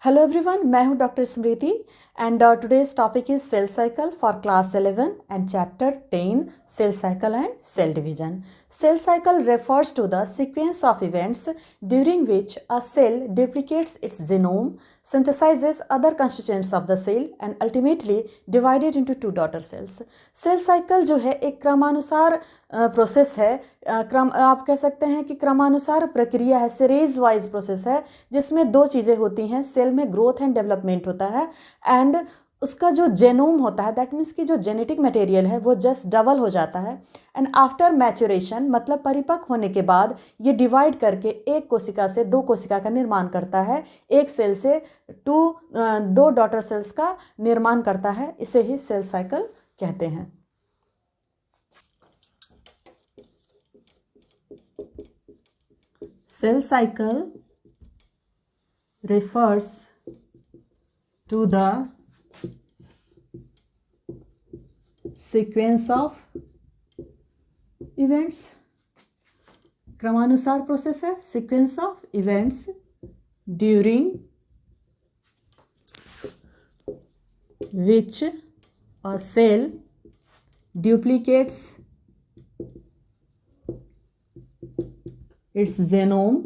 Hello everyone, मैं हूं doctor Smriti and today's topic is cell cycle for class 11 and chapter 10 cell cycle and cell division. Cell cycle refers to the sequence of events during which a cell duplicates its genome, synthesizes other constituents of the cell and ultimately divided into two daughter cells. Cell cycle जो है एक क्रमानुसार process है. आप कह सकते हैं कि क्रमानुसार प्रक्रिया है, सीरीज वाइज प्रोसेस है जिसमें दो चीज़ें होती हैं. सेल में ग्रोथ एंड डेवलपमेंट होता है एंड उसका जो जेनोम होता है, दैट मीन्स कि जो जेनेटिक मटेरियल है वो जस्ट डबल हो जाता है. एंड आफ्टर मैच्योरेशन मतलब परिपक्व होने के बाद ये डिवाइड करके एक कोशिका से दो कोशिका का निर्माण करता है, एक सेल से दो डॉटर सेल्स का निर्माण करता है. इसे ही सेल साइकिल कहते हैं. Cell cycle refers to the sequence of events. क्रमानुसार प्रोसेस है, sequence of events during which a cell duplicates its genome,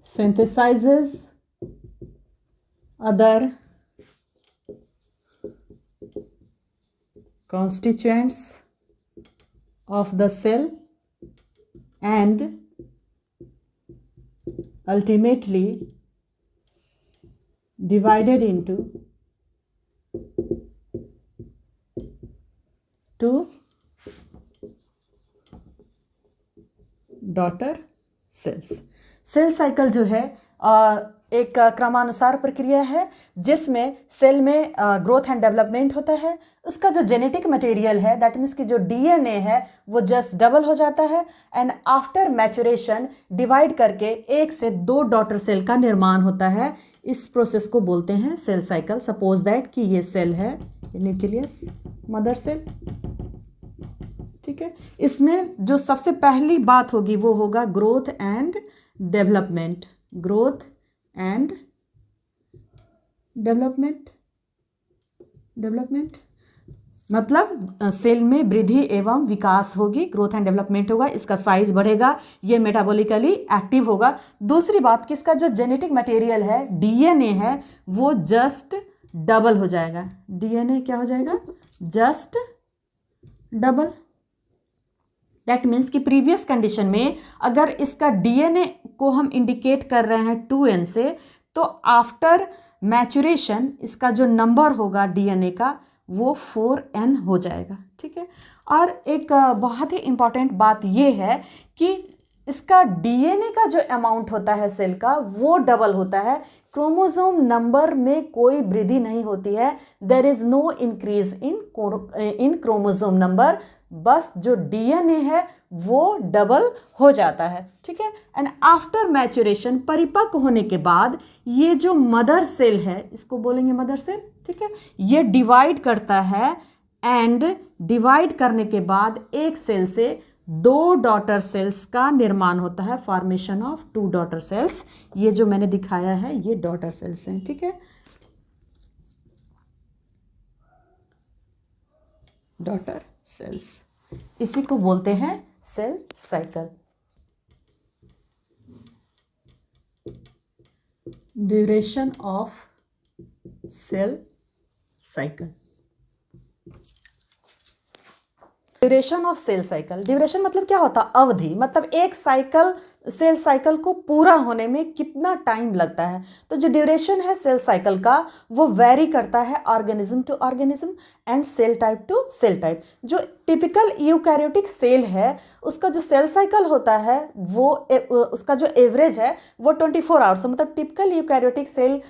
synthesizes other constituents of the cell and ultimately divided into two daughter cells. Cell cycle जो है एक क्रमानुसार प्रक्रिया है जिसमें cell में ग्रोथ एंड डेवलपमेंट होता है. उसका जो जेनेटिक मटेरियल है, दैट मीन्स कि जो डीएनए है वो जस्ट डबल हो जाता है एंड आफ्टर मैच्योरेशन डिवाइड करके एक से दो डॉटर सेल का निर्माण होता है. इस प्रोसेस को बोलते हैं सेल साइकिल. सपोज दैट कि ये सेल है, न्यूक्लियस, मदर सेल, ठीक है. इसमें जो सबसे पहली बात होगी वो होगा growth and development. Growth and development मतलब सेल में वृद्धि एवं विकास होगी, ग्रोथ एंड डेवलपमेंट होगा, इसका साइज बढ़ेगा, ये मेटाबॉलिकली एक्टिव होगा. दूसरी बात कि इसका जो जेनेटिक मटेरियल है, डीएनए है, वो जस्ट डबल हो जाएगा. डीएनए क्या हो जाएगा? Just double. दैट मीन्स कि प्रीवियस कंडीशन में अगर इसका डीएनए को हम इंडिकेट कर रहे हैं 2n से, तो आफ्टर मैच्योरेशन इसका जो नंबर होगा डीएनए का वो 4n हो जाएगा. ठीक है. और एक बहुत ही इम्पॉर्टेंट बात ये है कि इसका डीएनए का जो अमाउंट होता है सेल का वो डबल होता है. क्रोमोसोम नंबर में कोई वृद्धि नहीं होती है. There is no increase in chromosome number. बस जो डीएनए है वो डबल हो जाता है. ठीक है. एंड आफ्टर मैच्योरेशन, परिपक्व होने के बाद, ये जो मदर सेल है, इसको बोलेंगे मदर सेल. ठीक है. ये डिवाइड करता है एंड डिवाइड करने के बाद एक सेल से दो डॉटर सेल्स का निर्माण होता है. Formation of two daughter cells. ये जो मैंने दिखाया है ये डॉटर सेल्स हैं. ठीक है. डॉटर सेल्स, इसी को बोलते हैं cell cycle. Duration of cell cycle. Duration of cell cycle. Duration मतलब क्या होता है? अवधि. मतलब एक साइकिल, सेल साइकिल को पूरा होने में कितना टाइम लगता है. तो जो ड्यूरेशन है सेल साइकिल का वो वेरी करता है organism to organism and cell type to cell type. जो टिपिकल यूकैरियोटिक सेल है उसका जो सेल साइकिल होता है वो उसका जो एवरेज है वो 24 आवर्स. मतलब टिपिकल यूकैरियोटिक सेल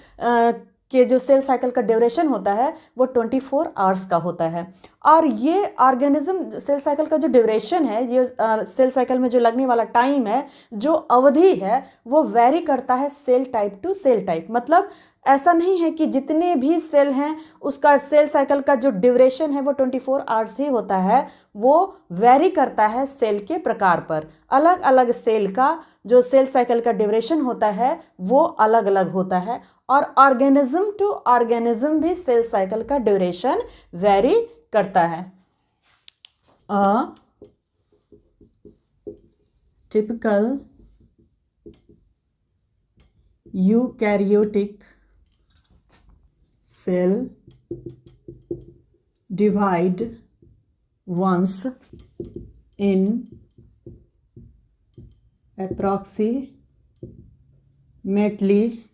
के जो सेल साइकिल का ड्यूरेशन होता है वो 24 आवर्स का होता है। और ये ऑर्गेनिज्म सेल साइकिल का जो ड्यूरेशन है, ये सेल साइकिल में जो लगने वाला टाइम है, जो अवधि है, वो वेरी करता है cell type to cell type. मतलब ऐसा नहीं है कि जितने भी सेल हैं उसका सेल साइकिल का जो ड्यूरेशन है वो 24 आवर्स ही होता है, वो वेरी करता है सेल के प्रकार पर। अलग अलग सेल का जो सेल साइकिल का ड्यूरेशन होता है वो अलग अलग होता है। और ऑर्गेनिज्म टू ऑर्गेनिज्म भी सेल साइकिल का ड्यूरेशन वेरी करता है। A typical eukaryotic cell divide once in approximately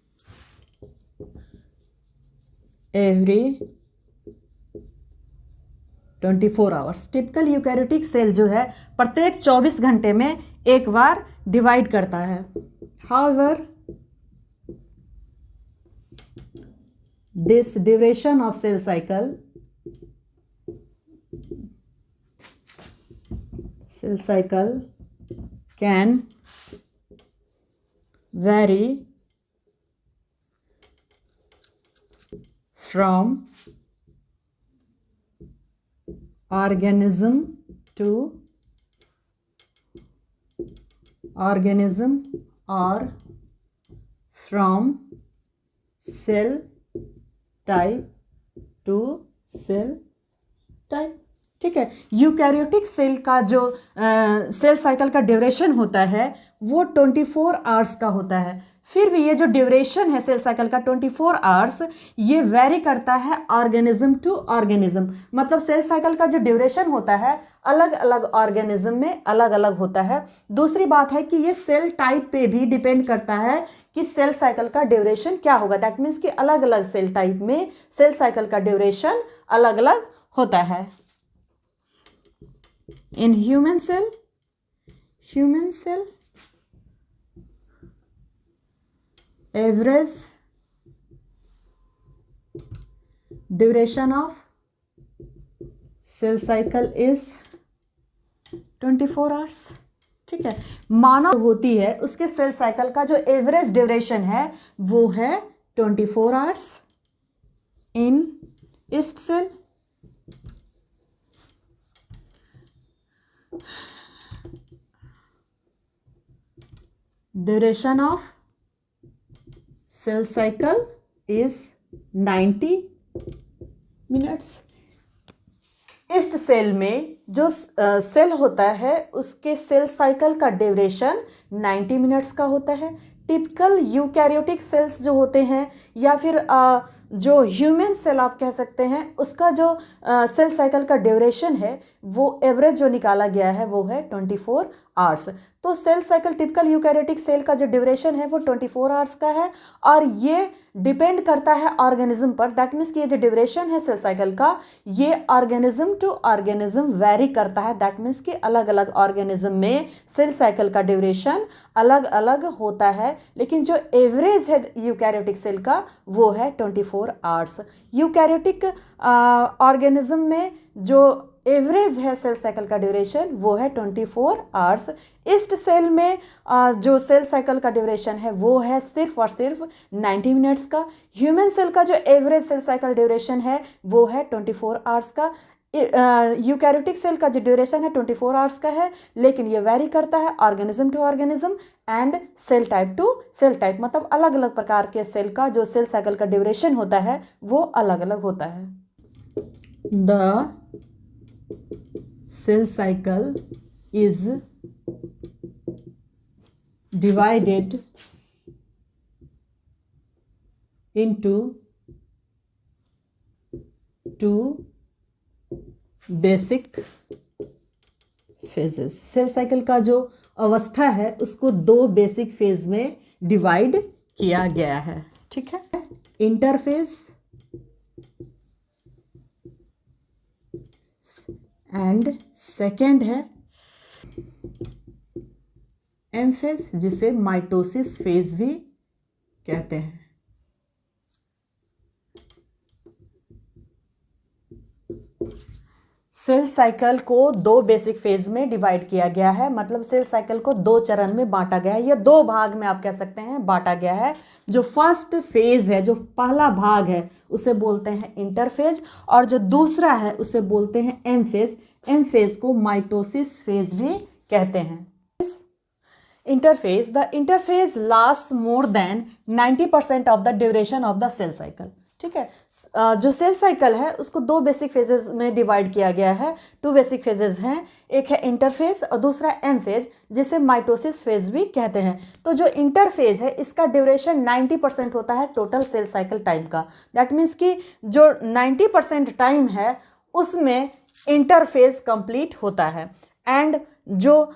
every 24 hours. Typical eukaryotic cell जो है प्रत्येक 24 घंटे में एक बार डिवाइड करता है। However this duration of cell cycle can vary from organism to organism or from cell type to cell type. ठीक है, यूकैरियोटिक सेल का जो सेल साइकिल का ड्यूरेशन होता है वो 24 आवर्स का होता है। फिर भी ये जो ड्यूरेशन है सेल साइकिल का 24 आवर्स, ये वेरी करता है ऑर्गेनिज्म टू ऑर्गेनिज्म। मतलब सेल साइकिल का जो ड्यूरेशन होता है अलग अलग ऑर्गेनिज्म में अलग अलग होता है। दूसरी बात है कि ये सेल टाइप पे भी डिपेंड करता है कि सेल साइकिल का ड्यूरेशन क्या होगा। दैट मीन्स कि अलग अलग सेल टाइप में सेल साइकिल का ड्यूरेशन अलग अलग होता है। In human cell average duration of cell cycle is 24 hours. ठीक है, मानव होती है उसके सेल साइकिल का जो एवरेज ड्यूरेशन है वो है 24 hours. In yeast cell duration of cell cycle is 90 minutes. Yeast cell में जो सेल होता है उसके सेल साइकिल का ड्यूरेशन 90 मिनट्स का होता है। टिपिकल यूकैरियोटिक सेल्स जो होते हैं या फिर जो ह्यूमन सेल आप कह सकते हैं, उसका जो सेल साइकिल का ड्यूरेशन है वो एवरेज जो निकाला गया है वो है 24 आवर्स। तो cell cycle typical eukaryotic cell का जो ड्यूरेशन है वो 24 आवर्स का है और ये डिपेंड करता है ऑर्गेनिज्म पर। दैट मीन्स कि ये जो ड्यूरेशन है सेल साइकिल का ये ऑर्गेनिज्म टू ऑर्गेनिज्म वेरी करता है। दैट मीन्स कि अलग अलग ऑर्गेनिज्म में सेल साइकिल का ड्यूरेशन अलग अलग होता है, लेकिन जो एवरेज है यूकैरियोटिक सेल का वो है 24 आवर्स। यूकैरियोटिक ऑर्गेनिज्म में जो एवरेज है सेल साइकिल का ड्यूरेशन वो है 24 आवर्स। ईस्ट सेल में जो सेल साइकिल का ड्यूरेशन है वो है सिर्फ और सिर्फ 90 मिनट्स का। ह्यूमन सेल का जो एवरेज सेल साइकिल ड्यूरेशन है वो है 24 आवर्स का। यूकैरियोटिक सेल का जो ड्यूरेशन है 24 आवर्स का है, लेकिन ये वेरी करता है organism to organism and cell type to cell type. मतलब अलग अलग प्रकार के सेल का जो सेल साइकिल का ड्यूरेशन होता है वो अलग अलग होता है। The cell cycle is divided into two basic phases। Cell cycle का जो अवस्था है उसको दो बेसिक फेज में डिवाइड किया गया है। ठीक है, इंटरफेज एंड सेकेंड है एम फेज, जिसे माइटोसिस फेज भी कहते हैं। सेल साइकिल को दो बेसिक फेज में डिवाइड किया गया है, मतलब सेल साइकिल को दो चरण में बांटा गया है, या दो भाग में आप कह सकते हैं बांटा गया है। जो फर्स्ट फेज है, जो पहला भाग है, उसे बोलते हैं इंटरफेज, और जो दूसरा है उसे बोलते हैं एम फेज। एम फेज को माइटोसिस फेज भी कहते हैं। Interphase, the interphase last more than 90% of the duration of the cell cycle. ठीक है, जो सेल साइकिल है उसको दो बेसिक फेजेस में डिवाइड किया गया है। टू बेसिक फेजेस हैं, एक है इंटरफेज और दूसरा एम फेज, जिसे माइटोसिस फेज भी कहते हैं। तो जो इंटरफेज है इसका ड्यूरेशन 90% होता है टोटल सेल साइकिल टाइम का। दैट मीन्स कि जो 90% टाइम है उसमें इंटरफेज कंप्लीट होता है। एंड जो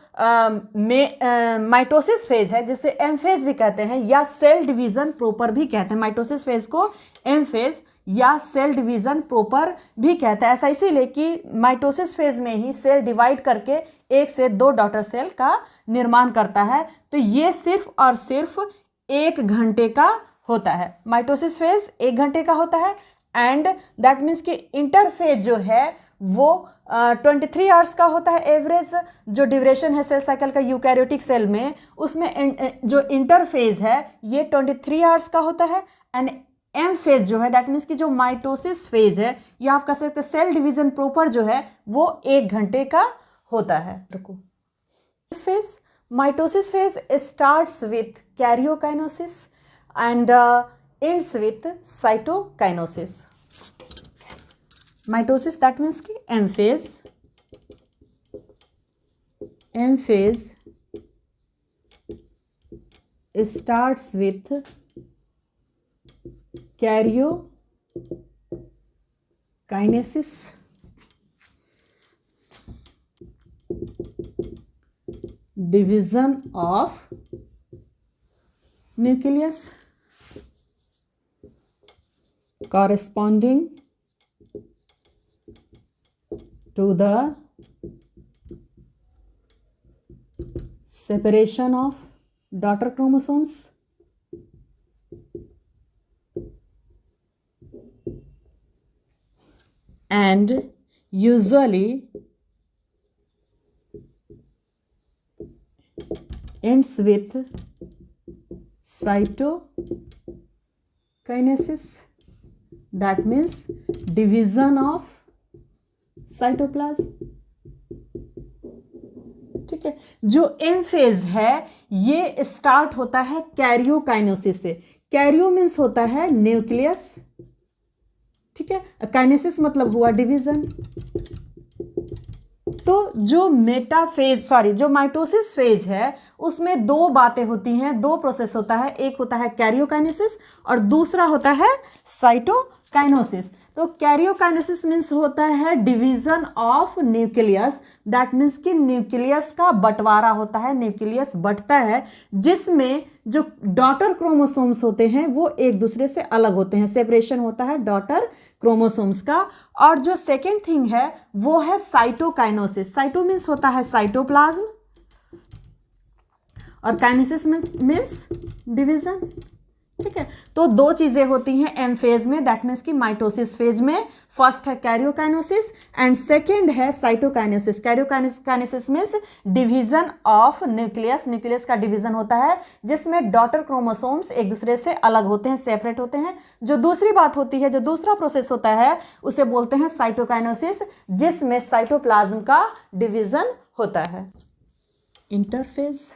माइटोसिस फेज है, जिसे एम फेज भी कहते हैं या सेल डिवीजन प्रोपर भी कहते हैं, माइटोसिस फेज को एम फेज या सेल डिवीजन प्रोपर भी कहते हैं। ऐसा इसीलिए कि माइटोसिस फेज में ही सेल डिवाइड करके एक से दो डॉटर सेल का निर्माण करता है। तो ये सिर्फ और सिर्फ 1 घंटे का होता है। माइटोसिस फेज 1 घंटे का होता है, एंड दैट मीन्स कि इंटरफेज जो है वो 23 आवर्स का होता है एवरेज। जो ड्यूरेशन है सेल साइकिल का यूकैरियोटिक सेल में, उसमें जो इंटरफेज है ये 23 आवर्स का होता है। एंड एम फेज जो है, दैट मीन्स कि जो माइटोसिस फेज है या आप कह सकते हैं सेल डिवीजन प्रॉपर जो है, वो 1 घंटे का होता है। देखो phase, mitosis phase starts with karyokinesis and ends with cytokinesis. Mitosis that means कि M phase starts with karyokinesis, division of nucleus corresponding to the separation of daughter chromosomes and usually ends with cytokinesis, that means division of cytoplasm. ठीक है, जो M phase है ये start होता है karyokinesis से। Cairo means होता है न्यूक्लियस, ठीक है, काइनेसिस मतलब हुआ डिवीजन। तो जो जो माइटोसिस फेज है उसमें दो बातें होती हैं, दो प्रोसेस होता है। एक होता है कैरियोकाइनेसिस और दूसरा होता है साइटोकाइनेसिस। तो कैरियोकाइनेसिस मीन्स होता है division of nucleus, that means कि न्यूक्लियस का बंटवारा होता है, न्यूक्लियस बंटता है, जिसमें जो डॉटर क्रोमोसोम्स होते हैं वो एक दूसरे से अलग होते हैं, सेपरेशन होता है डॉटर क्रोमोसोम्स का। और जो सेकेंड थिंग है वो है साइटोकाइनेसिस। साइटो मीन्स होता है साइटोप्लाज्म और काइनेसिस मीन्स डिवीजन। ठीक है, तो दो चीजें होती हैं एम फेज में, दैट मीन्स कि माइटोसिस फेज में। फर्स्ट है कैरियोकाइनेसिस एंड सेकेंड है cytokinesis. Karyokinesis means division of nucleus, nucleus का डिवीजन होता है जिसमें डॉटर क्रोमोसोम्स एक दूसरे से अलग होते हैं, सेपरेट होते हैं। जो दूसरी बात होती है, जो दूसरा प्रोसेस होता है उसे बोलते हैं साइटोकाइनेसिस, जिसमें साइटोप्लाज्म का डिवीजन होता है। इंटरफेज,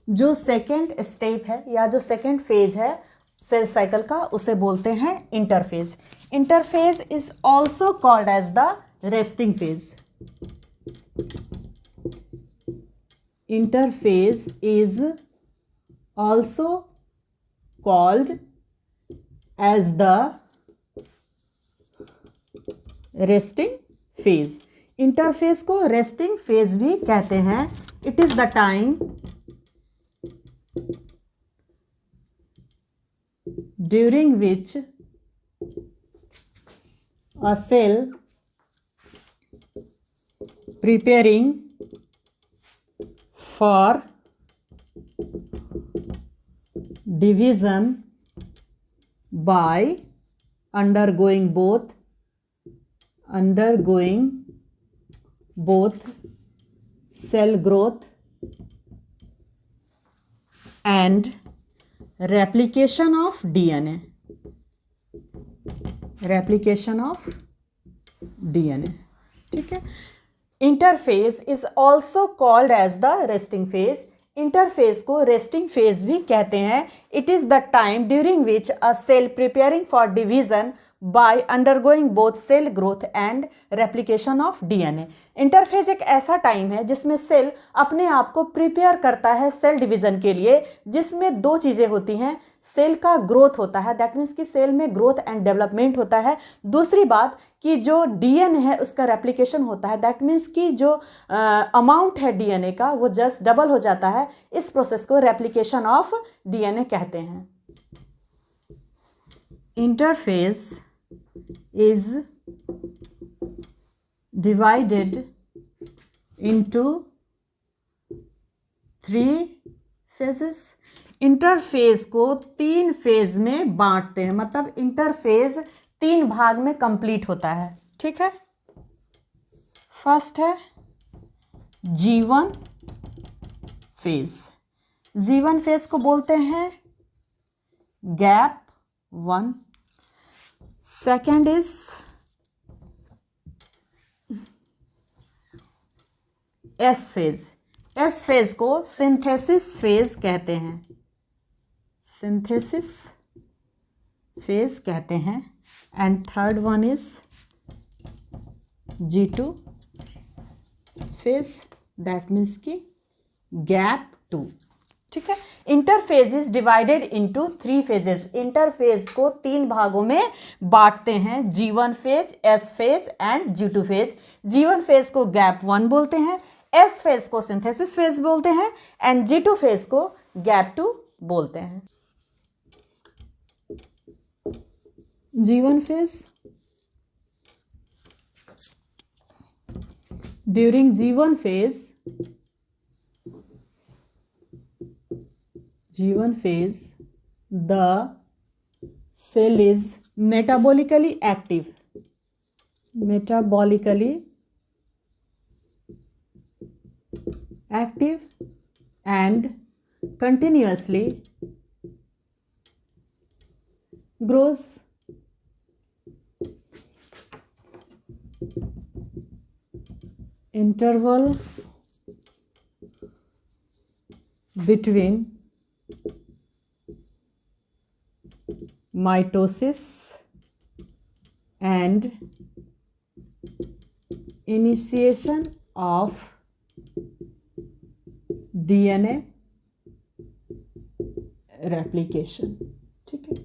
जो सेकेंड स्टेप है या जो सेकेंड फेज है सेल साइकिल का उसे बोलते हैं interphase. Interphase is also called as the resting phase. Interphase is also called as the resting phase. Interphase को रेस्टिंग फेज भी कहते हैं। It is the time during which a cell preparing for division by undergoing both cell growth and replication of DNA. ठीक है. Interphase is also called as the resting phase. Interphase को resting phase भी कहते हैं. It is the time during which a cell preparing for division by undergoing both cell growth and replication of DNA. Interphase एक ऐसा time है जिसमें cell अपने आप को प्रिपेयर करता है सेल डिवीजन के लिए, जिसमें दो चीज़ें होती हैं. सेल का ग्रोथ होता है, दैट मीन्स कि सेल में ग्रोथ एंड डेवलपमेंट होता है. दूसरी बात कि जो डीएनए है उसका रेप्लिकेशन होता है, दैट मीन्स कि जो अमाउंट है डीएनए का वो जस्ट डबल हो जाता है. इस प्रोसेस को रेप्लिकेशन ऑफ डीएनए कहते हैं. Interphase is divided into 3 phases. Interphase को 3 फेज में बांटते हैं, मतलब इंटरफेज 3 भाग में कंप्लीट होता है. ठीक है. फर्स्ट है G1 फेज. G1 फेज को बोलते हैं gap 1. Second is S phase. S phase को सिंथेसिस फेज कहते हैं. सिंथेसिस फेज कहते हैं. And third one is G2 phase, that means की गैप 2. ठीक है. Interphase is divided into 3 phases. Interphase को 3 भागों में बांटते हैं. G1 phase, S phase and G2 phase. G1 phase को गैप 1 बोलते हैं, एस फेज को सिंथेसिस फेज बोलते हैं एंड G2 फेज को गैप 2 बोलते हैं. G1 phase, during G1 phase, the cell is metabolically active and continuously grows. Interval between mitosis and initiation of DNA replication. ठीक है.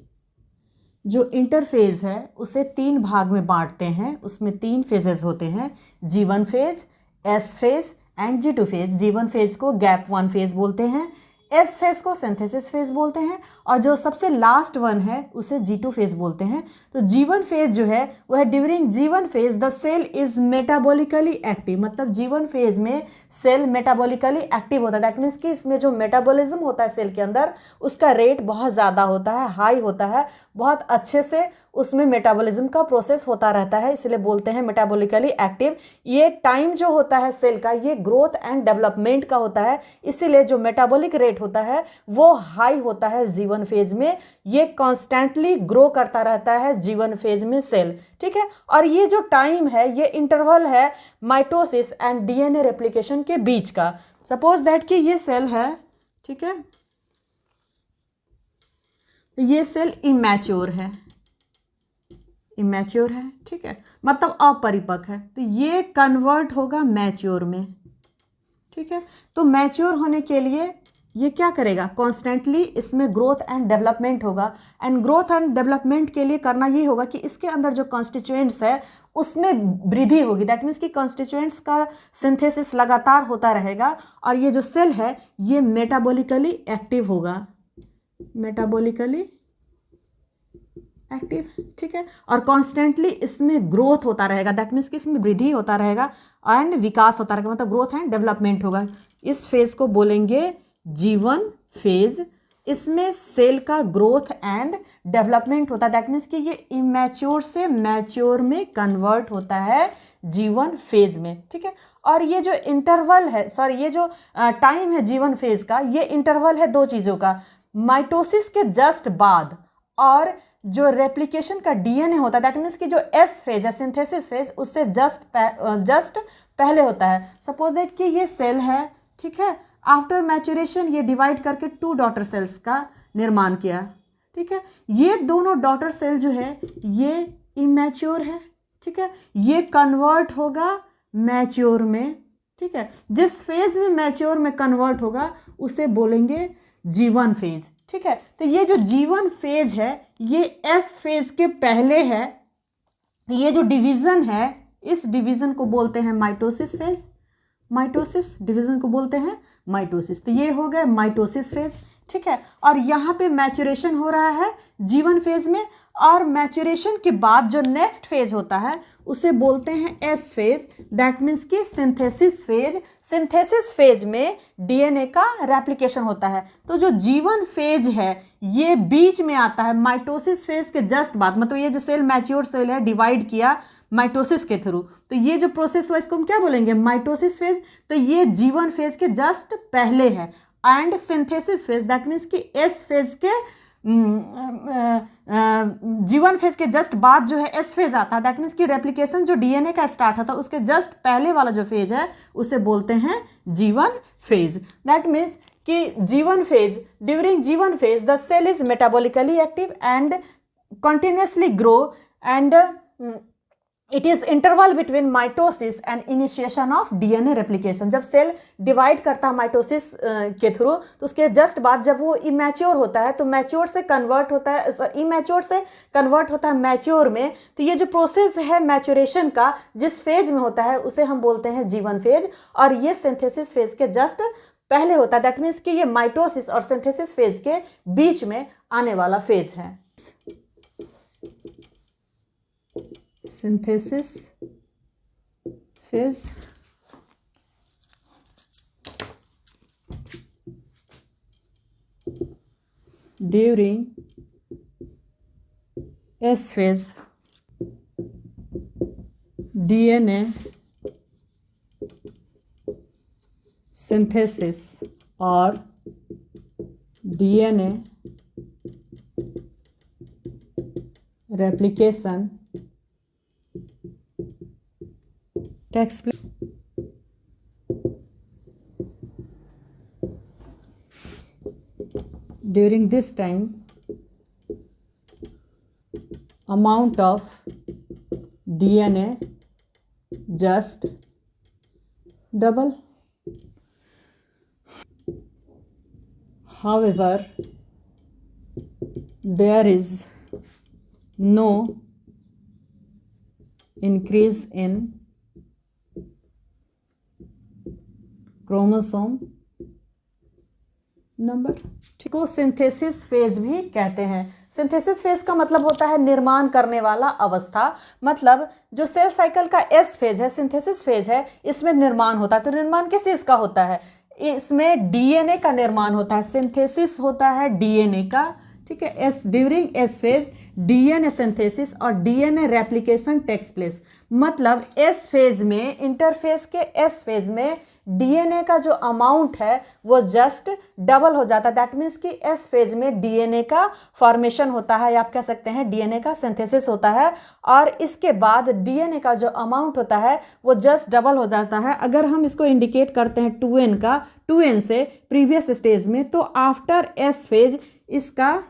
जो इंटरफेज है उसे 3 भाग में बांटते हैं. उसमें 3 फेजेस होते हैं. G1 phase, S phase and G2 phase. G1 phase को गैप 1 फेज बोलते हैं, एस फेज को सिंथेसिस फेज बोलते हैं और जो सबसे लास्ट वन है उसे G2 फेज बोलते हैं. तो G1 फेज जो है वह during G1 phase the cell is metabolically active. मतलब G1 फेज में सेल मेटाबॉलिकली एक्टिव होता है. दैट मीन्स कि इसमें जो मेटाबॉलिज्म होता है सेल के अंदर उसका रेट बहुत ज़्यादा होता है, हाई होता है, बहुत अच्छे से उसमें मेटाबॉलिज्म का प्रोसेस होता रहता है, इसलिए बोलते हैं मेटाबॉलिकली एक्टिव. ये टाइम जो होता है सेल का ये ग्रोथ एंड डेवलपमेंट का होता है, इसीलिए जो मेटाबॉलिक रेट होता है वो हाई होता है G1 फेज में. ये कॉन्स्टेंटली ग्रो करता रहता है G1 फेज में सेल. ठीक है. और ये जो टाइम है ये इंटरवल है माइटोसिस एंड डीएनए रेप्लिकेशन के बीच का. सपोज दैट कि ये सेल है. ठीक है. ये सेल इमैच्योर है. ठीक है, मतलब अपरिपक्व है. तो ये कन्वर्ट होगा मैच्योर में. ठीक है. तो मैच्योर होने के लिए ये क्या करेगा, कॉन्स्टेंटली इसमें ग्रोथ एंड डेवलपमेंट होगा. एंड ग्रोथ एंड डेवलपमेंट के लिए करना ये होगा कि इसके अंदर जो कॉन्स्टिट्यूएंट्स है उसमें वृद्धि होगी. दैट मीन्स कि कॉन्स्टिट्यूएंट्स का सिंथेसिस लगातार होता रहेगा और ये जो सेल है ये मेटाबॉलिकली एक्टिव होगा. ठीक है. और कॉन्स्टेंटली इसमें ग्रोथ होता रहेगा. दैट मीन्स कि इसमें वृद्धि होता रहेगा एंड विकास होता रहेगा, मतलब ग्रोथ एंड डेवलपमेंट होगा. इस फेज को बोलेंगे G1 फेज इसमें सेल का ग्रोथ एंड डेवलपमेंट होता है। दैट मीन्स कि ये इमैच्योर से मैच्योर में कन्वर्ट होता है जीवन फेज में, ठीक है। और ये जो इंटरवल है, सॉरी ये जो टाइम है जीवन फेज का, ये इंटरवल है दो चीज़ों का, माइटोसिस के जस्ट बाद और जो रेप्लिकेशन का डीएनए होता है, दैट मीन्स कि जो एस फेज है सिंथेसिस फेज, उससे जस्ट पहले होता है। सपोज दैट कि ये सेल है, ठीक है, आफ्टर मैच्योरेशन ये डिवाइड करके 2 डॉटर सेल्स का निर्माण किया, ठीक है। ये दोनों डॉटर सेल जो है ये इमैच्योर है, ठीक है, ये कन्वर्ट होगा मैच्योर में, ठीक है। जिस फेज में मैच्योर में कन्वर्ट होगा उसे बोलेंगे जीवन फेज, ठीक है। तो ये जो जीवन फेज है ये एस फेज के पहले है। ये जो डिवीजन है इस डिवीजन को बोलते हैं माइटोसिस फेज, माइटोसिस डिवीजन को बोलते हैं माइटोसिस। तो ये हो गया माइटोसिस फेज, ठीक है। और यहाँ पे मैच्योरेशन हो रहा है जीवन फेज में, और मैच्योरेशन के बाद जो नेक्स्ट फेज होता है उसे बोलते हैं एस फेज, दैट मीन्स कि सिंथेसिस फेज। सिंथेसिस फेज में डीएनए का रेप्लिकेशन होता है। तो जो जीवन फेज है ये बीच में आता है माइटोसिस फेज के जस्ट बाद, मतलब ये जो सेल मैच्योर सेल है डिवाइड किया माइटोसिस के थ्रू, तो ये जो प्रोसेस हुआ इसको हम क्या बोलेंगे, माइटोसिस फेज। तो ये जीवन फेज के जस्ट पहले है। And synthesis phase that means कि एस फेज के जीवन फेज के जस्ट बाद जो है एस फेज आता है, दैट मीन्स कि रेप्लिकेशन जो डीएनए का स्टार्ट होता है उसके जस्ट पहले वाला जो फेज है उसे बोलते हैं जीवन फेज। दैट मीन्स कि G one phase, during G one phase the cell is metabolically active and continuously grow and it is interval between mitosis and initiation of DNA replication. जब सेल डिवाइड करता है माइटोसिस के थ्रू तो उसके just बाद जब वो इमैच्योर होता है तो मैच्योर से कन्वर्ट होता है, इमैच्योर से कन्वर्ट होता है मैच्योर में। तो ये जो प्रोसेस है मैच्योरेशन का जिस फेज में होता है उसे हम बोलते हैं जीवन फेज, और ये सिंथेसिस फेज के जस्ट पहले होता है। दैट मीन्स कि ये माइटोसिस और सिंथेसिस फेज के बीच में आने वाला फेज है। Synthesis phase during S phase DNA synthesis और DNA replication takes place during this time amount of DNA just double. However, there is no increase in chromosome number, ठीक है। Synthesis phase भी कहते हैं। सिंथेसिस फेज का मतलब होता है निर्माण करने वाला अवस्था। मतलब जो सेल साइकिल का एस फेज है, सिंथेसिस फेज है, इसमें निर्माण होता है। तो निर्माण किस चीज़ का होता है, इसमें डीएनए का निर्माण होता है। सिंथेसिस होता है डीएनए का, ठीक है। S during S phase DNA synthesis और डीएनए रेप्लिकेशन टेक्स प्लेस। मतलब एस फेज में, इंटरफेज के एस फेज में डीएनए का जो अमाउंट है वो जस्ट डबल हो जाता है। दैट मीन्स कि एस फेज में डीएनए का फॉर्मेशन होता है, या आप कह सकते हैं डीएनए का सिंथेसिस होता है, और इसके बाद डीएनए का जो अमाउंट होता है वो जस्ट डबल हो जाता है। अगर हम इसको इंडिकेट करते हैं 2n का, 2n से प्रीवियस स्टेज में, तो आफ्टर एस फेज इसका,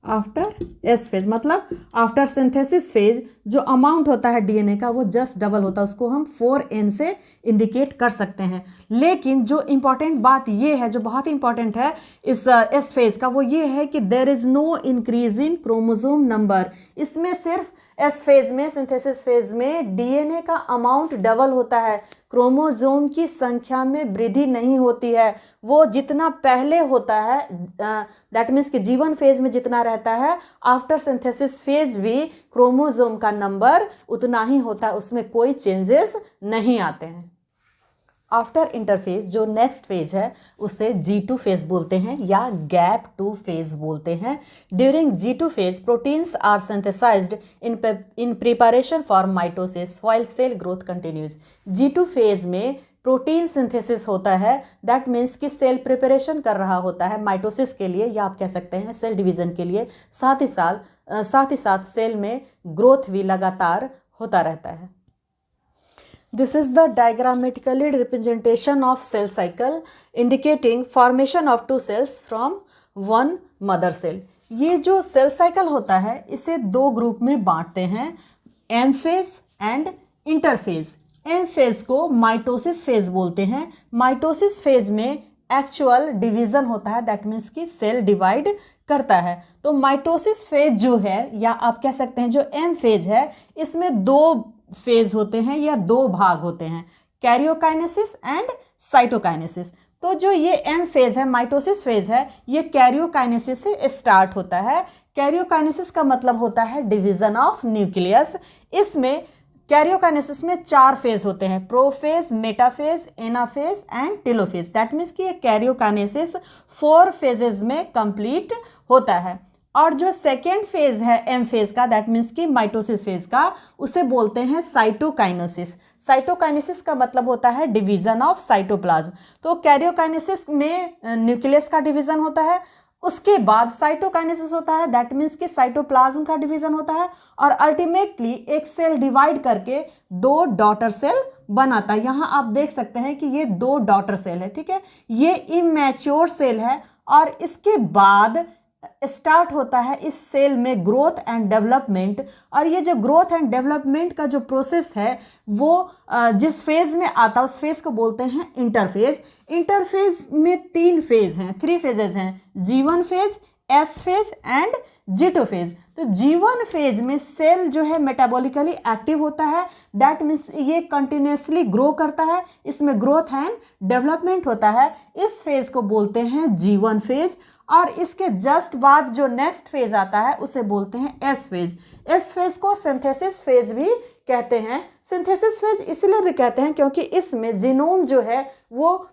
आफ्टर एस फेज मतलब आफ्टर सिंथेसिस फेज जो अमाउंट होता है डीएनए का वो जस्ट डबल होता है। उसको हम 4n से इंडिकेट कर सकते हैं। लेकिन जो इंपॉर्टेंट बात ये है, जो बहुत ही इंपॉर्टेंट है इस एस फेज का, वो ये है कि there is no increase in chromosome number. इसमें सिर्फ एस फेज में, सिंथेसिस फेज में डीएनए का अमाउंट डबल होता है, क्रोमोसोम की संख्या में वृद्धि नहीं होती है। वो जितना पहले होता है, दैट मीन्स कि जीवन फेज में जितना रहता है, आफ्टर सिंथेसिस फेज भी क्रोमोसोम का नंबर उतना ही होता है, उसमें कोई चेंजेस नहीं आते हैं। आफ्टर इंटरफेज जो नेक्स्ट फेज है उसे G2 फेज बोलते हैं या गैप 2 फेज बोलते हैं। During G2 phase proteins are synthesized in preparation for mitosis while cell growth continues. G2 phase में प्रोटीन सिंथेसिस होता है, दैट मीन्स कि सेल प्रिपरेशन कर रहा होता है माइटोसिस के लिए या आप कह सकते हैं सेल डिवीजन के लिए। साथ ही साथ सेल में ग्रोथ भी लगातार होता रहता है। This is the diagrammatically representation of cell cycle indicating formation of two cells from one mother cell। ये जो सेल साइकिल होता है इसे दो ग्रुप में बांटते हैं, M phase and interphase. M phase को माइटोसिस फेज बोलते हैं। माइटोसिस फेज में एक्चुअल डिवीजन होता है, दैट मीन्स कि सेल डिवाइड करता है। तो माइटोसिस फेज जो है या आप कह सकते हैं जो एम फेज है, इसमें दो फेज होते हैं या दो भाग होते हैं, कैरियोकाइनेसिस एंड साइटोकाइनेसिस। तो जो ये एम फेज है, माइटोसिस फेज है, ये कैरियोकाइनेसिस से स्टार्ट होता है। कैरियोकाइनेसिस का मतलब होता है डिवीजन ऑफ न्यूक्लियस। इसमें कैरियोकाइनेसिस में 4 फेज होते हैं, prophase, metaphase, anaphase and telophase. That means कि ये कैरियोकाइनेसिस 4 फेजेस में कंप्लीट होता है। और जो सेकेंड फेज है एम फेज का, दैट मीन्स कि माइटोसिस फेज का, उसे बोलते हैं साइटोकाइनेसिस। साइटोकाइनेसिस का मतलब होता है डिवीजन ऑफ साइटोप्लाज्म। तो कैरियोकाइनेसिस में न्यूक्लियस का डिवीजन होता है, उसके बाद साइटोकाइनेसिस होता है, दैट मीन्स कि साइटोप्लाज्म का डिवीजन होता है, और अल्टीमेटली एक सेल डिवाइड करके 2 डॉटर सेल बनाता है। यहाँ आप देख सकते हैं कि ये 2 डॉटर सेल है, ठीक है। ये इमैच्योर सेल है और इसके बाद स्टार्ट होता है इस सेल में ग्रोथ एंड डेवलपमेंट। और ये जो ग्रोथ एंड डेवलपमेंट का जो प्रोसेस है वो जिस फेज में आता है उस फेज को बोलते हैं इंटरफेज। इंटरफेज में 3 फेज हैं, 3 फेजेस हैं, G1 phase, S phase and G2 phase. तो G1 फेज में सेल जो है मेटाबॉलिकली एक्टिव होता है, दैट मीन्स ये कंटिन्यूसली ग्रो करता है, इसमें ग्रोथ एंड डेवलपमेंट होता है। इस फेज को बोलते हैं G1 फेज। और इसके जस्ट बाद जो नेक्स्ट फेज आता है उसे बोलते हैं एस फेज। एस फेज को सिंथेसिस फेज भी कहते हैं। सिंथेसिस फेज इसलिए भी कहते हैं क्योंकि इसमें जीनोम जो है वो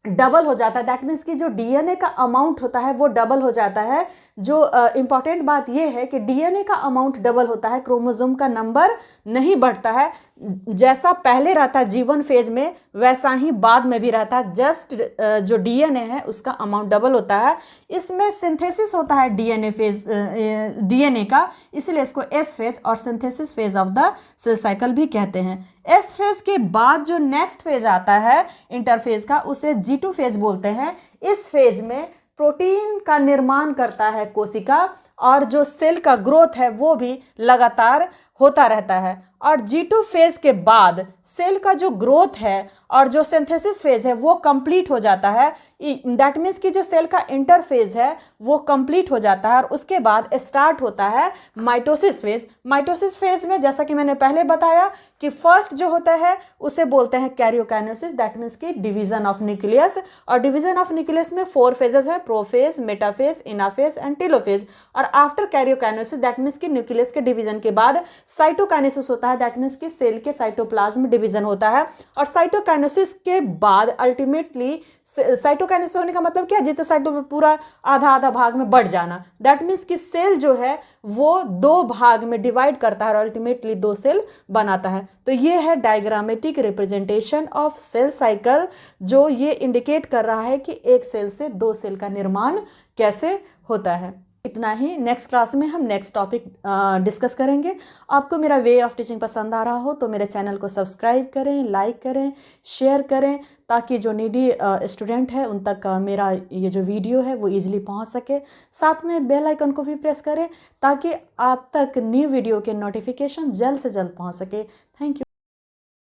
डबल हो जाता है, दैट मीन्स कि जो डीएनए का अमाउंट होता है वो डबल हो जाता है। जो इंपॉर्टेंट बात ये है कि डीएनए का अमाउंट डबल होता है, क्रोमोसोम का नंबर नहीं बढ़ता है। जैसा पहले रहता है G1 फेज में वैसा ही बाद में भी रहता है, जस्ट जो डीएनए है उसका अमाउंट डबल होता है। इसमें सिंथेसिस होता है डीएनए का, इसलिए इसको एस फेज और synthesis phase of the cell cycle भी कहते हैं। एस फेज के बाद जो नेक्स्ट फेज आता है इंटरफेज का, उसे G2 फेज बोलते हैं। इस फेज में प्रोटीन का निर्माण करता है कोशिका और जो सेल का ग्रोथ है वो भी लगातार होता रहता है। और G2 फेज के बाद सेल का जो ग्रोथ है और जो सिंथेसिस फेज है वो कंप्लीट हो जाता है। दैट मीन्स कि जो सेल का इंटरफेज है वो कंप्लीट हो जाता है और उसके बाद स्टार्ट होता है माइटोसिस फेज। माइटोसिस फेज में जैसा कि मैंने पहले बताया कि फर्स्ट जो होता है उसे बोलते हैं कैरियोकाइनेसिस, दैट मीन्स कि डिवीजन ऑफ न्यूक्लियस। और डिवीजन ऑफ न्यूक्लियस में 4 फेजेस है, prophase, metaphase, anaphase and telophase. और आफ्टर कैरियोकाइनेसिस दैट मीन्स कि न्यूक्लियस के डिवीजन के बाद साइटोकाइनेसिस होता है, दैट मीन्स कि सेल के साइटोप्लाज्म डिवीजन होता है। और साइटोकाइनेसिस के बाद अल्टीमेटली साइटोकाइनेसिस होने का मतलब क्या, जितना साइटो पूरा आधा आधा भाग में बढ़ जाना, दैट मीन्स कि सेल जो है वो 2 भाग में डिवाइड करता है और अल्टीमेटली 2 सेल बनाता है। तो ये है diagrammatic representation of cell cycle, जो ये इंडिकेट कर रहा है कि एक सेल से 2 सेल का निर्माण कैसे होता है। इतना ही। नेक्स्ट क्लास में हम नेक्स्ट टॉपिक डिस्कस करेंगे। आपको मेरा वे ऑफ टीचिंग पसंद आ रहा हो तो मेरे चैनल को सब्सक्राइब करें, लाइक करें, शेयर करें, ताकि जो नीडी स्टूडेंट है उन तक मेरा ये जो वीडियो है वो ईजिली पहुंच सके। साथ में बेल आइकन को भी प्रेस करें ताकि आप तक न्यू वीडियो के नोटिफिकेशन जल्द से जल्द पहुंच सके। Thank you.